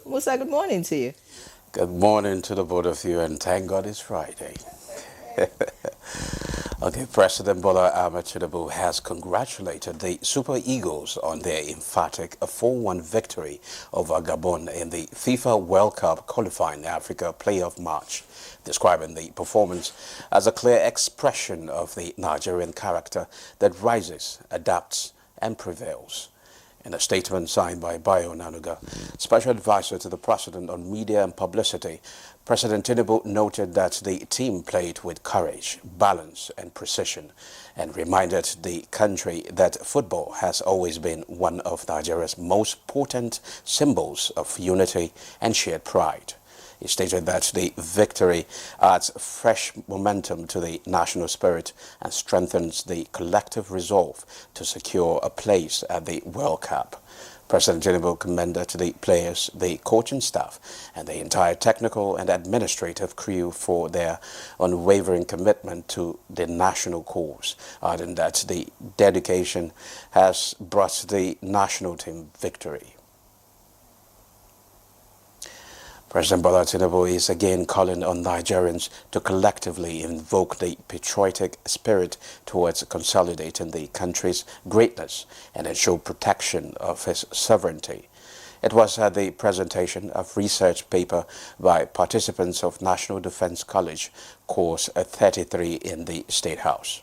Musa, good morning to you. Good morning to the both of you, and thank God it's Friday. Okay, President Bola Ahmed Tinubu has congratulated the Super Eagles on their emphatic 4-1 victory over Gabon in the FIFA World Cup qualifying Africa playoff match, describing the performance as a clear expression of the Nigerian character that rises, adapts, and prevails. In a statement signed by Bayo Nanuga, Special Advisor to the President on Media and Publicity, President Tinubu noted that the team played with courage, balance and precision, and reminded the country that football has always been one of Nigeria's most potent symbols of unity and shared pride. He stated that the victory adds fresh momentum to the national spirit and strengthens the collective resolve to secure a place at the World Cup. President Tinubu commended the players, the coaching staff, and the entire technical and administrative crew for their unwavering commitment to the national cause, adding that the dedication has brought the national team victory. President Bola Tinubu is again calling on Nigerians to collectively invoke the patriotic spirit towards consolidating the country's greatness and ensure protection of its sovereignty. It was at the presentation of research paper by participants of National Defense College, Course 33 in the State House.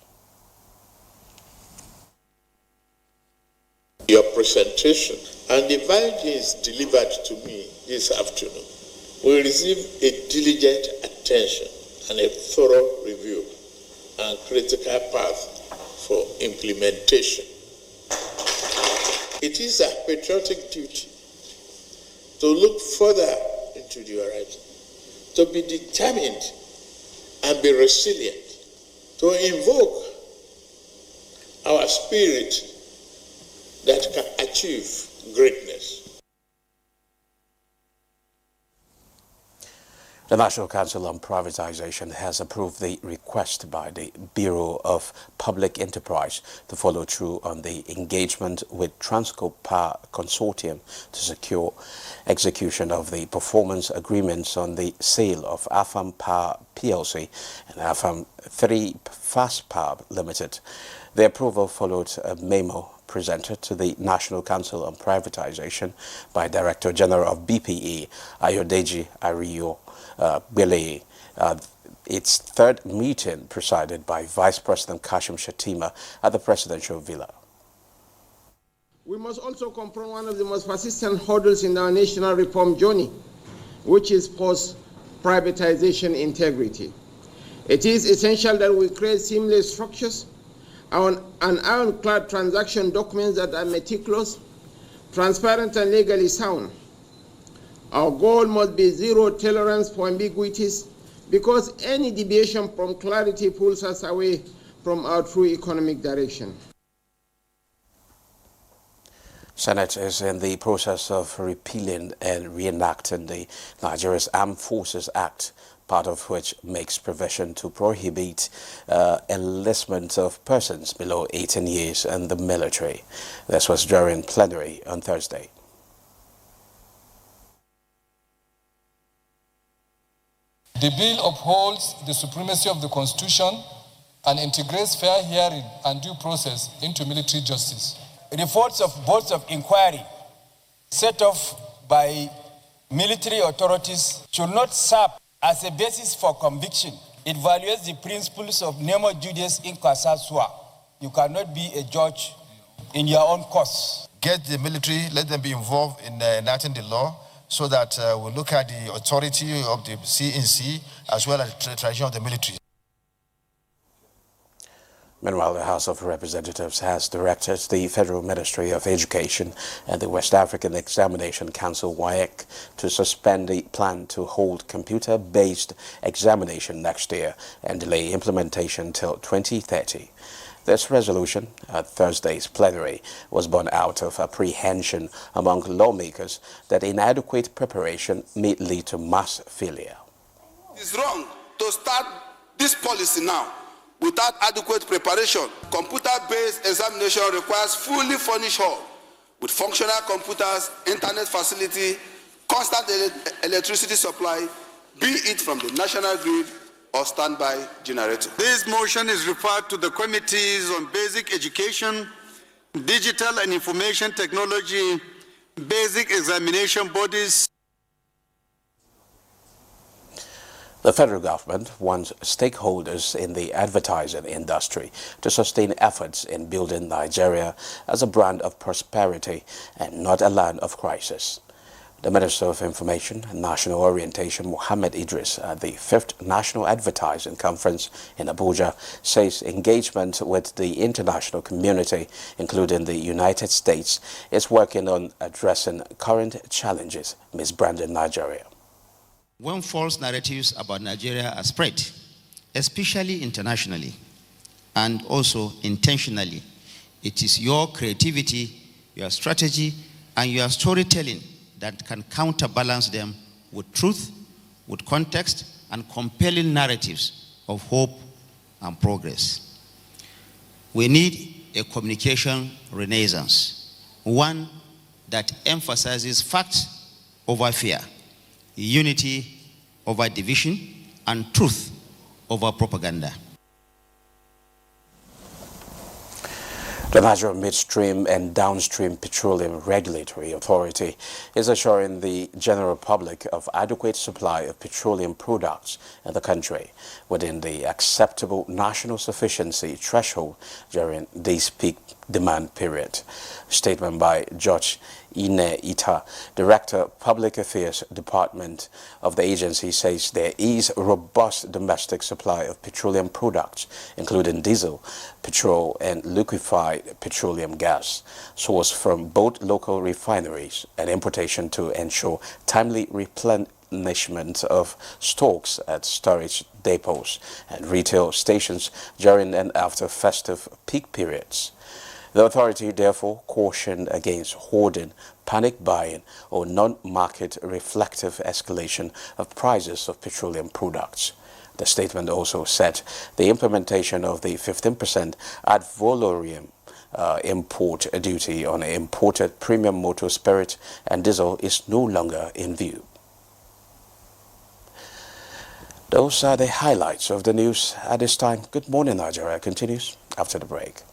Your presentation and the findings delivered to me this afternoon will receive a diligent attention and a thorough review and critical path for implementation. It is a patriotic duty to look further into the horizon, to be determined and be resilient, to invoke our spirit that can achieve greatness. The National Council on Privatization has approved the request by the Bureau of Public Enterprise to follow through on the engagement with Transco Power Consortium to secure execution of the performance agreements on the sale of Afam Power PLC and Afam 3 Fast Power Limited. The approval followed a memo presented to the National Council on Privatization by Director General of BPE, Ayodeji Ariyo Bele, its third meeting presided by Vice President Kashim Shettima at the Presidential Villa. We must also confront one of the most persistent hurdles in our national reform journey, which is post-privatization integrity. It is essential that we create seamless structures and ironclad transaction documents that are meticulous, transparent, and legally sound. Our goal must be zero tolerance for ambiguities, because any deviation from clarity pulls us away from our true economic direction. Senate is in the process of repealing and reenacting the Nigeria's Armed Forces Act, part of which makes provision to prohibit enlistment of persons below 18 years in the military. This was during plenary on Thursday. The bill upholds the supremacy of the Constitution and integrates fair hearing and due process into military justice. Reports of boards of inquiry set off by military authorities should not serve as a basis for conviction. It violates the principles of nemo judice in causa sua. You cannot be a judge in your own cause. Get the military, let them be involved in enacting the law, so that we look at the authority of the CNC as well as the tradition of the military. Meanwhile, the House of Representatives has directed the Federal Ministry of Education and the West African Examination Council WAEC to suspend the plan to hold computer-based examination next year and delay implementation till 2030. This resolution at Thursday's plenary was born out of apprehension among lawmakers that inadequate preparation may lead to mass failure. It's wrong to start this policy now without adequate preparation. Computer-based examination requires fully furnished hall with functional computers, internet facility, constant electricity supply, be it from the national grid or standby generator. This motion is referred to the Committees on Basic Education, Digital and Information Technology, Basic Examination Bodies. The federal government wants stakeholders in the advertising industry to sustain efforts in building Nigeria as a brand of prosperity and not a land of crisis. The Minister of Information and National Orientation, Mohammed Idris, at the 5th National Advertising Conference in Abuja, says engagement with the international community, including the United States, is working on addressing current challenges misbranding Nigeria. When false narratives about Nigeria are spread, especially internationally and also intentionally, it is your creativity, your strategy, and your storytelling that can counterbalance them with truth, with context, and compelling narratives of hope and progress. We need a communication renaissance, one that emphasizes facts over fear, unity over division, and truth over propaganda. The Nigerian Midstream and Downstream Petroleum Regulatory Authority is assuring the general public of adequate supply of petroleum products in the country within the acceptable national sufficiency threshold during this peak demand period. Statement by Judge Ine Ita, Director, Public Affairs Department of the agency, says there is robust domestic supply of petroleum products, including diesel, petrol, and liquefied petroleum gas, sourced from both local refineries and importation to ensure timely replenishment of stocks at storage depots and retail stations during and after festive peak periods. The authority therefore cautioned against hoarding, panic buying, or non-market reflective escalation of prices of petroleum products. The statement also said the implementation of the 15% ad valorem import duty on imported premium motor spirit and diesel is no longer in view. Those are the highlights of the news at this time. Good Morning Nigeria continues after the break.